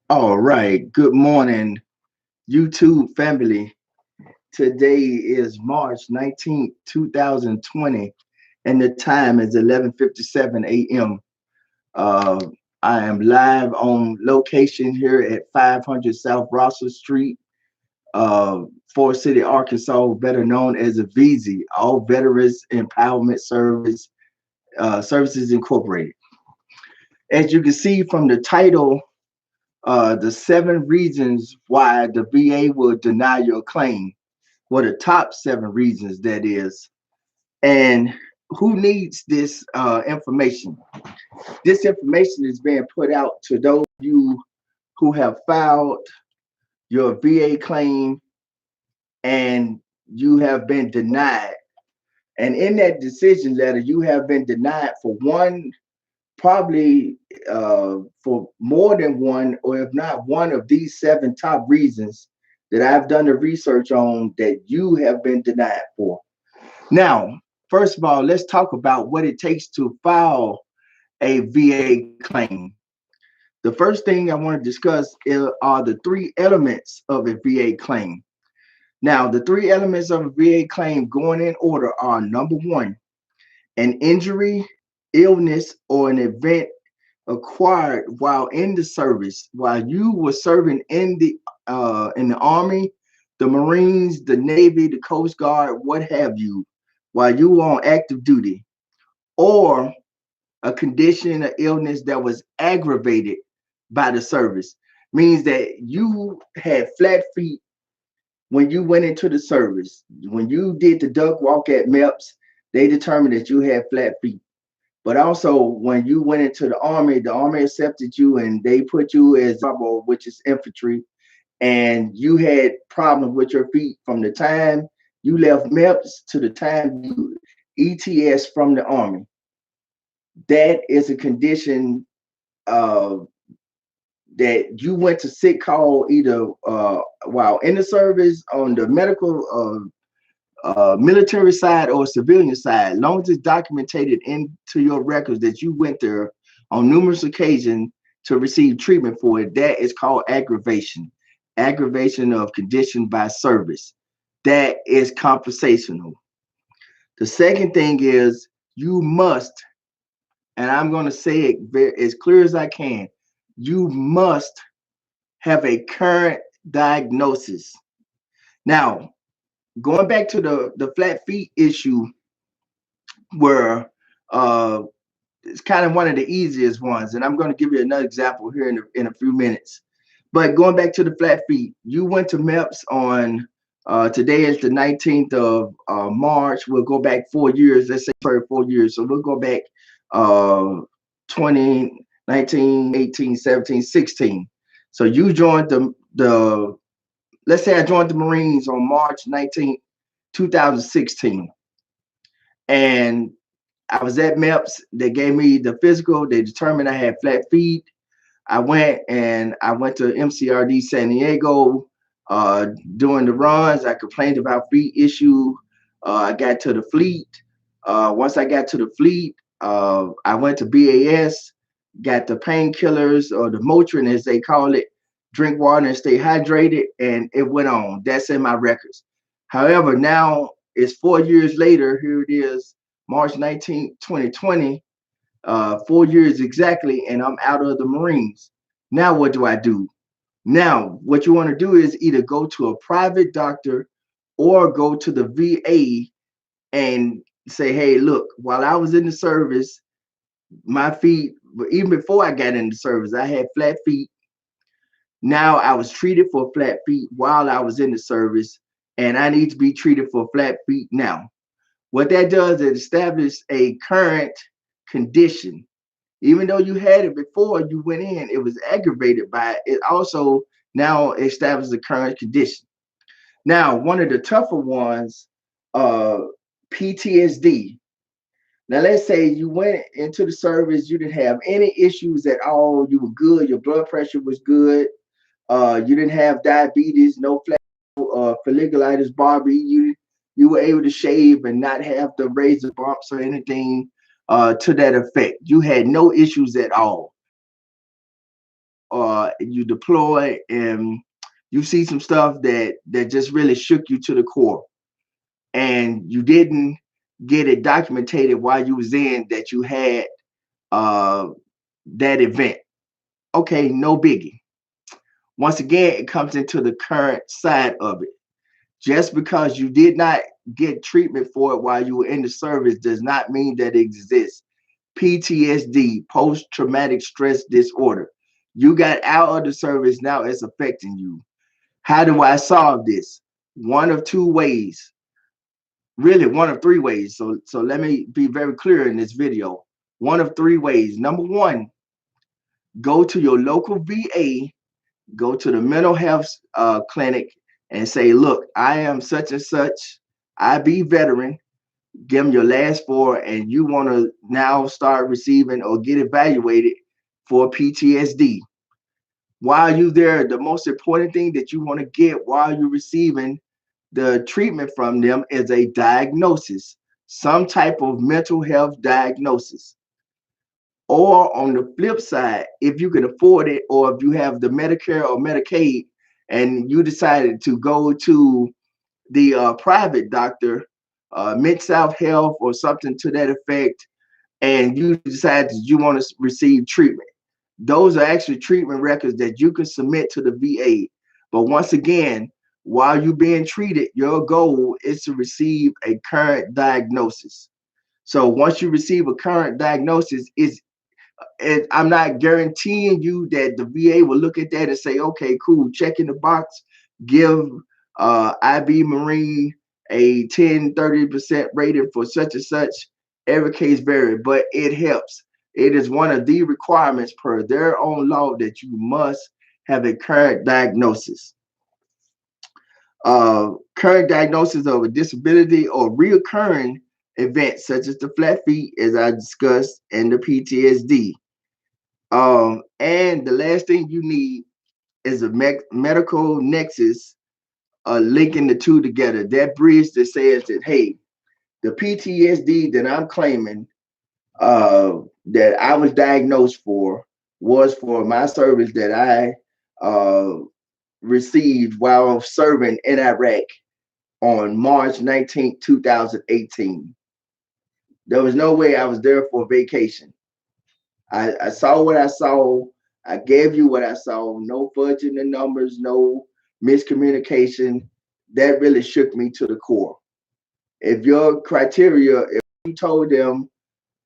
All right. Good morning, YouTube family. Today is March 19th, 2020, and the time is 11:57 a.m. Uh, I am live on location here at 500 South Russell Street, uh, Forest City, Arkansas, better known as a VZ, All Veterans Empowerment Services Incorporated. As you can see from the title, the 7 reasons why the VA will deny your claim. What the top 7 reasons that is, and who needs this information? This information is being put out to those of you who have filed your VA claim and you have been denied. And in that decision letter, you have been denied for one, probably for more than one, or if not one of these 7 top reasons that I've done the research on that you have been denied for. Now, first of all, let's talk about what it takes to file a VA claim. The first thing I want to discuss are the 3 elements of a VA claim. Now, the 3 elements of a VA claim going in order are: number one, an injury, illness, or an event acquired while in the service, while you were serving in the Army, the Marines, the Navy, the Coast Guard, what have you, while you were on active duty, or a condition, or illness that was aggravated by the service, means that you had flat feet when you went into the service. When you did the duck walk at MEPS, they determined that you had flat feet. But also, when you went into the Army accepted you and they put you as Bravo, which is infantry, and you had problems with your feet from the time you left MEPS to the time you ETS from the Army. That is a condition uh, that you went to sick call either while in the service on the medical military side or civilian side, long as it's documented into your records that you went there on numerous occasions to receive treatment for it, that is called aggravation. Aggravation of condition by service. That is compensational. The second thing is you must, and I'm going to say it as clear as I can, you must have a current diagnosis. Now, going back to the flat feet issue, where uh, it's kind of one of the easiest ones, and I'm going to give you another example here in a few minutes. But going back to the flat feet, you went to MEPS on today is the 19th of March. We'll go back 4 years. Let's say for 4 years. So we'll go back uh, 20, 19, 18, 17, 16. So you joined the let's say I joined the Marines on March 19th, 2016. And I was at MEPS. They gave me the physical. They determined I had flat feet. I went to MCRD San Diego doing the runs. I complained about feet issue. I got to the fleet. Once I got to the fleet, I went to BAS, got the painkillers or the Motrin as they call it, drink water and stay hydrated, and it went on. That's in my records. However, now it's 4 years later. Here it is, March 19th, 2020, 4 years exactly, and I'm out of the Marines. Now, what do I do? Now, what you want to do is either go to a private doctor or go to the VA and say, hey, look, while I was in the service, my feet, even before I got in the service, I had flat feet. Now I was treated for flat feet while I was in the service, and I need to be treated for flat feet now. What that does is establish a current condition. Even though you had it before you went in, it was aggravated by it. It also now establishes a current condition. Now, one of the tougher ones, uh, PTSD. Now, let's say you went into the service, you didn't have any issues at all. You were good. Your blood pressure was good. You didn't have diabetes, no folliculitis, Barbie. You were able to shave and not have the razor bumps or anything to that effect. You had no issues at all. you deploy and you see some stuff that just really shook you to the core, and you didn't get it documented while you was in that you had uh, that event. Okay, no biggie. Once again, it comes into the current side of it. Just because you did not get treatment for it while you were in the service does not mean that it exists. PTSD, post traumatic stress disorder. You got out of the service, now it's affecting you. How do I solve this? One of two ways, really one of three ways. So let me be very clear in this video. One of three ways. Number one, go to your local VA, go to the mental health clinic and say, look, I am such and such, IB veteran, give them your last four, and you want to now start receiving or get evaluated for PTSD. While you there, the most important thing that you want to get while you're receiving the treatment from them is a diagnosis, some type of mental health diagnosis. Or on the flip side, if you can afford it, or if you have the Medicare or Medicaid, and you decided to go to the private doctor, Mid-South Health or something to that effect, and you decide that you want to receive treatment, those are actually treatment records that you can submit to the VA. But once again, while you're being treated, your goal is to receive a current diagnosis. So once you receive a current diagnosis, and I'm not guaranteeing you that the VA will look at that and say, okay, cool, check in the box, give IB Marine a 10-30% rating for such and such. Every case vary, but it helps. It is one of the requirements per their own law that you must have a current diagnosis. Current diagnosis of a disability or reoccurring events such as the flat feet, as I discussed, and the PTSD. And the last thing you need is a medical nexus, linking the two together. That bridge that says that, hey, the PTSD that I'm claiming, that I was diagnosed for, was for my service that I received while serving in Iraq on March 19th, 2018. There was no way I was there for vacation. I saw what I saw. I gave you what I saw. No fudging the numbers, no miscommunication. That really shook me to the core. If your criteria, if you told them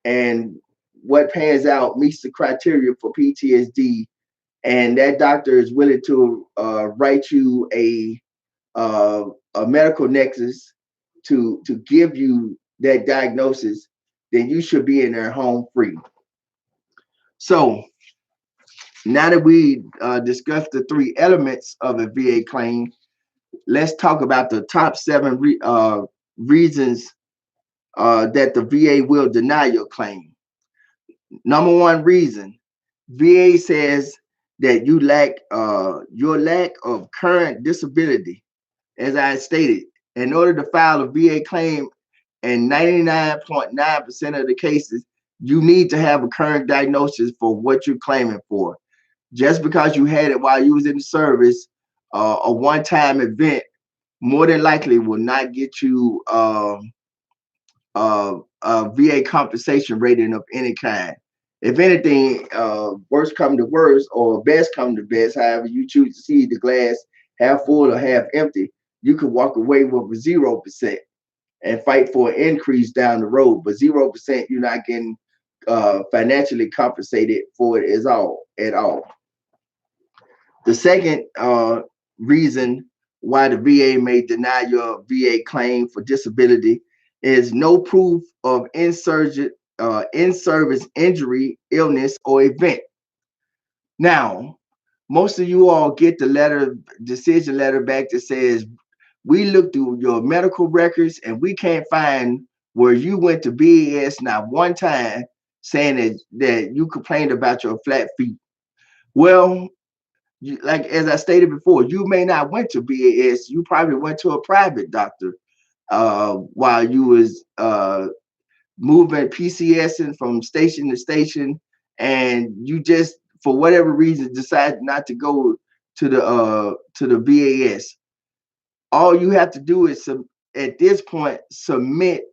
and what pans out meets the criteria for PTSD, and that doctor is willing to write you uh, a medical nexus to give you that diagnosis, then you should be in their home free. So now that we discussed the three elements of a VA claim, let's talk about the top seven reasons that the VA will deny your claim. Number one reason, VA says that you lack your lack of current disability. As I stated, in order to file a VA claim, in 99.9% of the cases, you need to have a current diagnosis for what you're claiming for. Just because you had it while you was in the service, a one-time event more than likely will not get you a VA compensation rating of any kind. If anything, worst come to worst or best come to best, however you choose to see the glass half full or half empty, you could walk away with 0% and fight for an increase down the road. But 0%, you're not getting financially compensated for it at all. The second reason why the VA may deny your VA claim for disability is no proof of in-service injury, illness, or event. Now, most of you all get the decision letter back that says, we looked through your medical records and we can't find where you went to BAS not one time saying that you complained about your flat feet. Well, like as I stated before, you may not went to BAS. You probably went to a private doctor while you was moving PCSing from station to station, and you just for whatever reason decide not to go to the VAS, all you have to do is at this point submit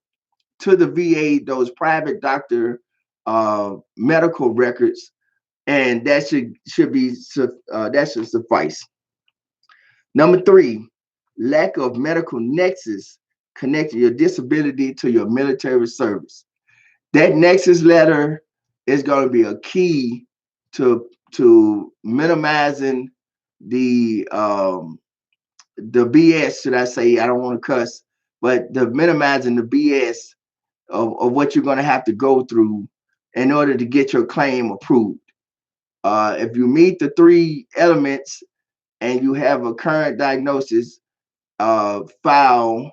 to the VA those private doctor medical records, and that should be that should suffice. Number three, lack of medical nexus connecting your disability to your military service. That nexus letter is going to be a key to minimizing the BS, should I say? I don't want to cuss, but the minimizing the BS of what you're going to have to go through in order to get your claim approved. If you meet the three elements and you have a current diagnosis file,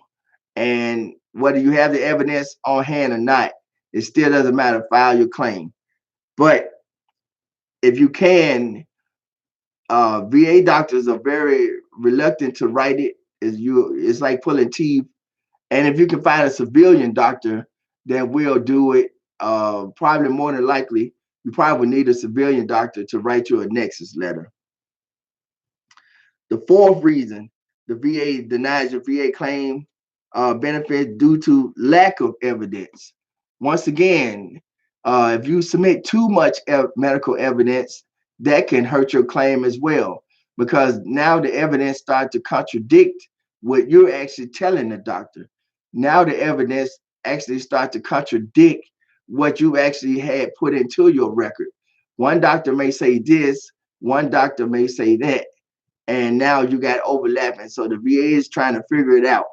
and whether you have the evidence on hand or not, it still doesn't matter. File your claim. But if you can, VA doctors are very reluctant to write it. It's like pulling teeth. And if you can find a civilian doctor that will do it, probably more than likely, you probably need a civilian doctor to write you a nexus letter. The fourth reason the VA denies your VA claim benefit due to lack of evidence. Once again, if you submit too much medical evidence, that can hurt your claim as well, because now the evidence starts to contradict what you're actually telling the doctor. Now the evidence actually starts to contradict what you actually had put into your record. One doctor may say this, one doctor may say that, and now you got overlapping. So the VA is trying to figure it out.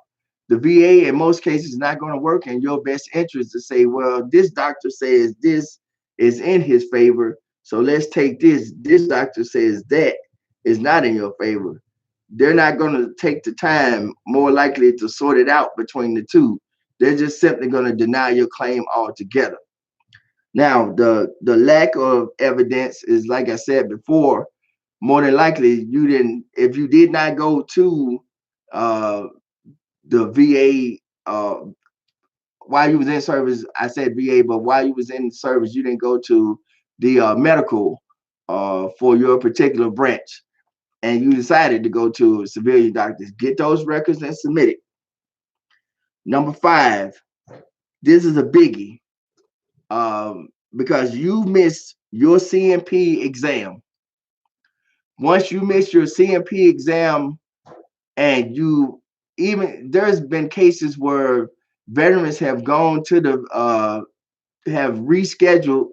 The VA in most cases is not going to work in your best interest to say, well, this doctor says this is in his favor, so let's take this. This doctor says that is not in your favor. They're not going to take the time, more likely, to sort it out between the two. They're just simply going to deny your claim altogether. Now, the lack of evidence is, like I said before, more than likely you didn't, if you did not go to the VA while you was in service. I said VA, but while you was in service, you didn't go to the medical for your particular branch, and you decided to go to civilian doctors. Get those records and submit it. Number five, this is a biggie, because you missed your CMP exam. Once you miss your CMP exam, and there's been cases where veterans have gone to have rescheduled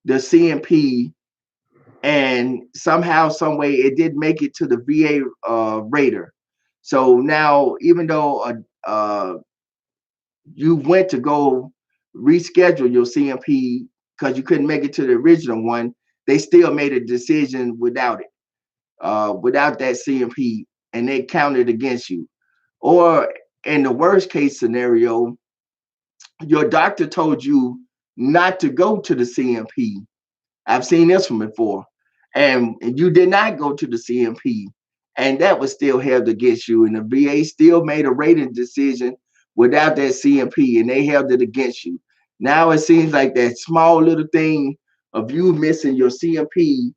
the CMP, and somehow, some way, it did make it to the VA rater. So now, even though you went to go reschedule your CMP because you couldn't make it to the original one, they still made a decision without it, without that CMP, and they counted against you. Or in the worst case scenario, your doctor told you not to go to the CMP. I've seen this one before. And you did not go to the CMP, and that was still held against you. And the VA still made a rating decision without that CMP, and they held it against you. Now it seems like that small little thing of you missing your CMP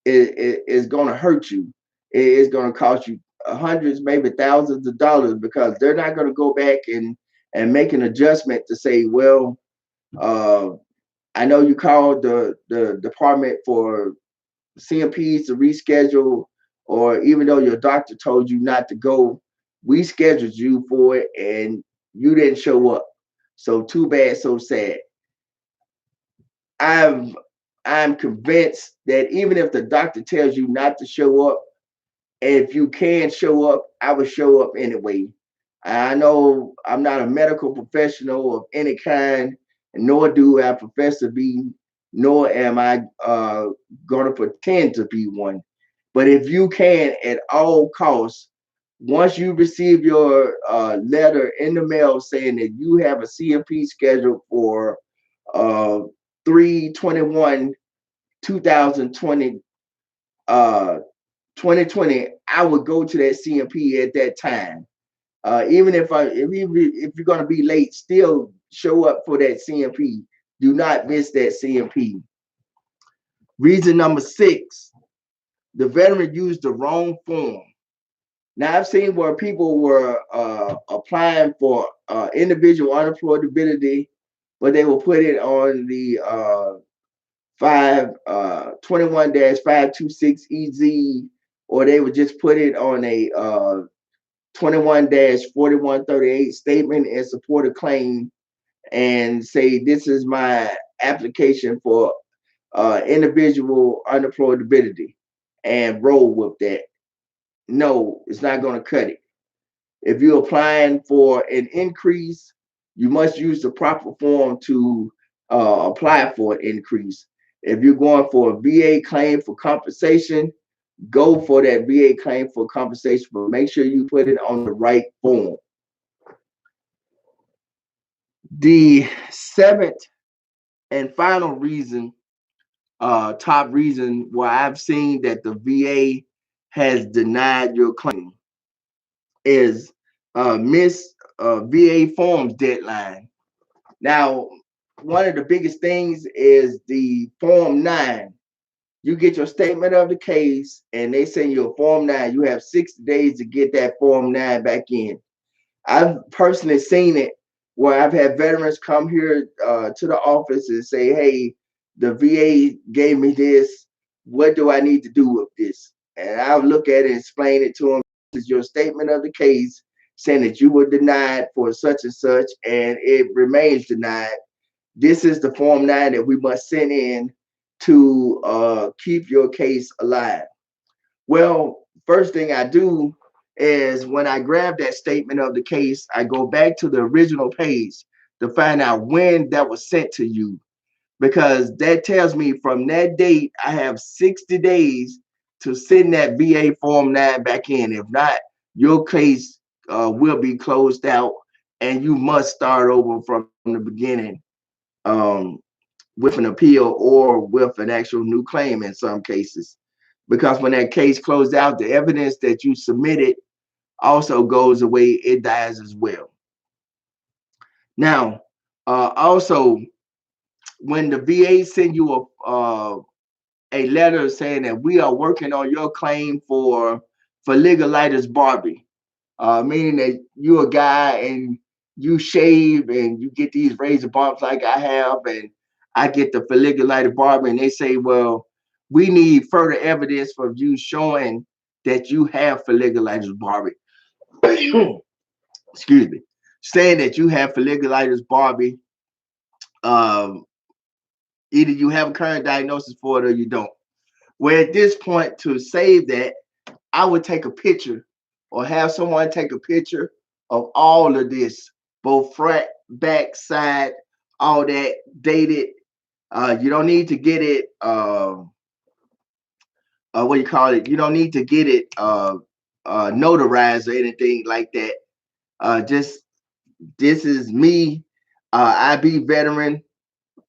is going to hurt you. It's going to cost you hundreds, maybe thousands of dollars, because they're not going to go back and make an adjustment to say, well, I know you called the department for CMPs to reschedule, or even though your doctor told you not to go, we scheduled you for it and you didn't show up. So too bad, so sad. I'm convinced that even if the doctor tells you not to show up, if you can show up, I would show up anyway. I know I'm not a medical professional of any kind, nor do I profess to be, nor am I going to pretend to be one. But if you can, at all costs, once you receive your letter in the mail saying that you have a CMP scheduled for uh, 3/21, 2020, 2020, I would go to that CMP at that time. Even if you're gonna be late, still show up for that CMP. Do not miss that CMP. Reason number 6, the veteran used the wrong form. Now, I've seen where people were applying for individual unemployability, but they will put it on the 21-526 EZ, or they would just put it on a 21-4138 statement in support of claim and say, this is my application for individual unemployability, and roll with that. No, it's not going to cut it. If you're applying for an increase, you must use the proper form to apply for an increase. If you're going for a VA claim for compensation, go for that VA claim for compensation, but make sure you put it on the right form. The 7th and final reason, top reason why I've seen that the VA has denied your claim is miss VA forms deadline. Now, one of the biggest things is the Form 9. You get your statement of the case and they send you a Form 9. You have 60 days to get that Form 9 back in. I've personally seen it where I've had veterans come here to the office and say, hey, the VA gave me this. What do I need to do with this? And I'll look at it and explain it to them. This is your statement of the case saying that you were denied for such and such, and it remains denied. This is the Form 9 that we must send in to keep your case alive. Well, first thing I do is when I grab that statement of the case, I go back to the original page to find out when that was sent to you, because that tells me from that date, I have 60 days to send that VA Form 9 back in. If not, your case will be closed out and you must start over from the beginning um, with an appeal or with an actual new claim in some cases. Because when that case closed out, the evidence that you submitted also goes away, it dies as well. Now, also, when the VA send you a letter saying that we are working on your claim for folliculitis Barbie, meaning that you're a guy and you shave and you get these razor bumps like I have, and I get the folliculitis Barbie, and they say, well, we need further evidence for you showing that you have folliculitis Barbie. Excuse me, saying that you have folliculitis Barbie. Um, Either you have a current diagnosis for it or you don't. Where at this point, to save that, I would take a picture or have someone take a picture of all of this, both front, back, side, all that dated. You don't need to get it, what do you call it? You don't need to get it notarized or anything like that. Just this is me, IB veteran,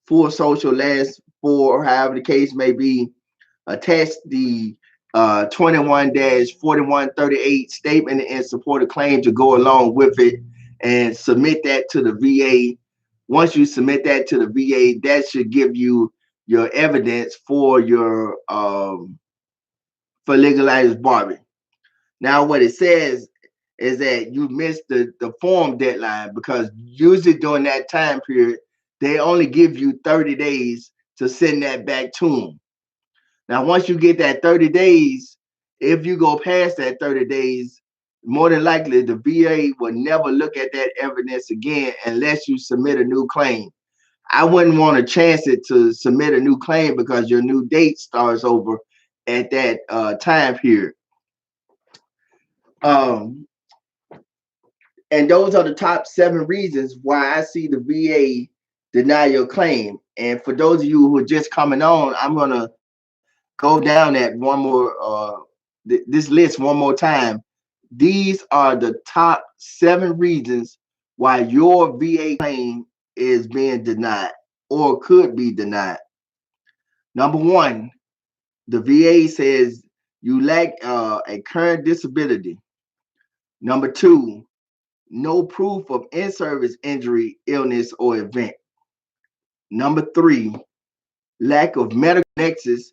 full social, last four, however the case may be. Attach the 21-4138 statement and support a claim to go along with it, and submit that to the VA. Once you submit that to the VA, that should give you your evidence for your for legalized Barbie. Now, what it says is that you missed the form deadline, because usually during that time period, they only give you 30 days to send that back to them. Now, once you get that 30 days, if you go past that 30 days, more than likely the VA will never look at that evidence again unless you submit a new claim. I wouldn't want to chance it to submit a new claim because your new date starts over at that time period. Um, and those are the top 7 reasons why I see the VA deny your claim. And for those of you who are just coming on, I'm going to go down that one more this list one more time. These are the top 7 reasons why your VA claim is being denied or could be denied. Number 1, the VA says you lack a current disability. Number 2, no proof of in-service injury, illness, or event. Number 3, lack of medical nexus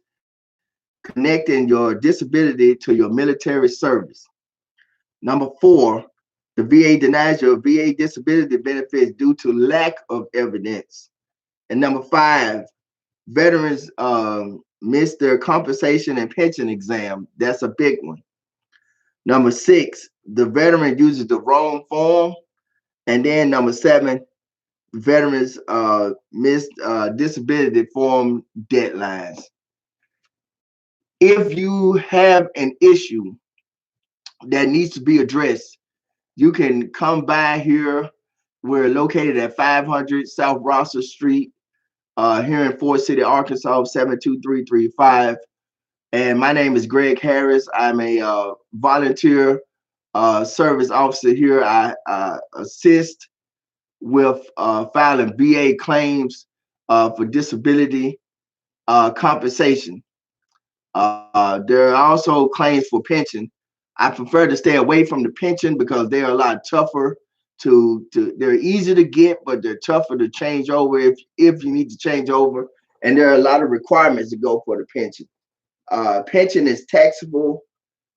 connecting your disability to your military service. Number 4, the VA denies your VA disability benefits due to lack of evidence. And number 5, veterans miss their compensation and pension exam. That's a big one. Number 6, the veteran uses the wrong form. And then number 7, veterans miss disability form deadlines. If you have an issue that needs to be addressed, you can come by here. We're located at 500 South Rosser Street, here in Fort City, Arkansas, 72335. And my name is Greg Harris. I'm a volunteer service officer here. I assist with filing VA claims for disability compensation. There are also claims for pension. I prefer to stay away from the pension because they are a lot tougher they're easy to get, but they're tougher to change over if you need to change over. And there are a lot of requirements to go for the pension. Pension is taxable,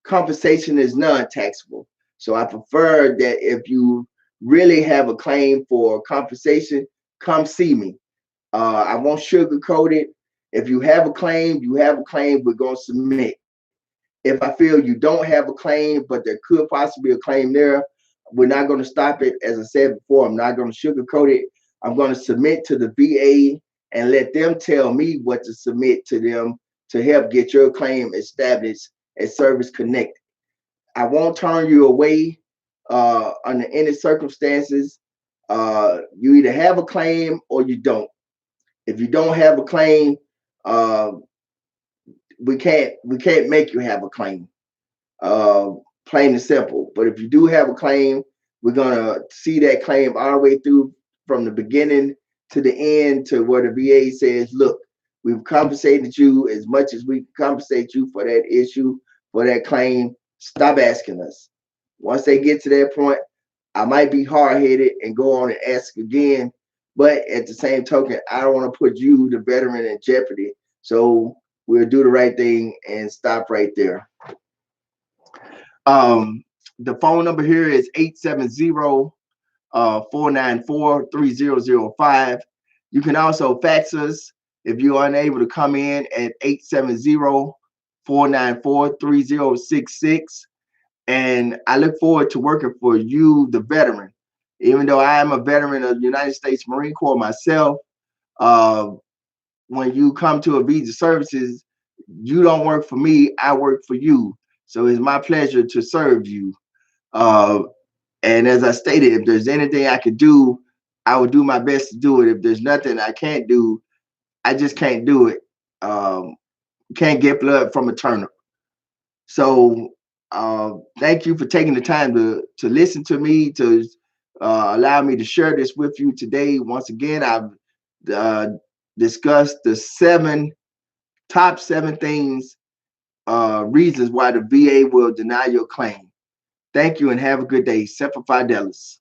compensation is non-taxable. So I prefer that if you really have a claim for compensation, come see me. I won't sugarcoat it. If you have a claim, you have a claim, we're going to submit. If I feel you don't have a claim, but there could possibly be a claim there, we're not going to stop it. As I said before, I'm not going to sugarcoat it. I'm going to submit to the VA and let them tell me what to submit to them to help get your claim established as service connected. I won't turn you away under any circumstances. You either have a claim or you don't. If you don't have a claim, uh, we can't make you have a claim. Uh, Plain and simple. But if you do have a claim, we're gonna see that claim all the way through from the beginning to the end to where the VA says, look, we've compensated you as much as we compensate you for that issue, for that claim. Stop asking us. Once they get to that point, I might be hard-headed and go on and ask again. But at the same token, I don't want to put you, the veteran, in jeopardy. So we'll do the right thing and stop right there. The phone number here is 870-494-3005. You can also fax us if you're unable to come in at 870-494-3066. And I look forward to working for you, the veteran. Even though I am a veteran of the United States Marine Corps myself, when you come to Avisa Services, you don't work for me, I work for you. So it's my pleasure to serve you. And as I stated, if there's anything I could do, I will do my best to do it. If there's nothing I can't do, I just can't do it. Can't get blood from a turnip. So thank you for taking the time to listen to me, to allow me to share this with you today. Once again, I've discussed the top seven things, reasons why the VA will deny your claim. Thank you and have a good day. Semper Fidelis.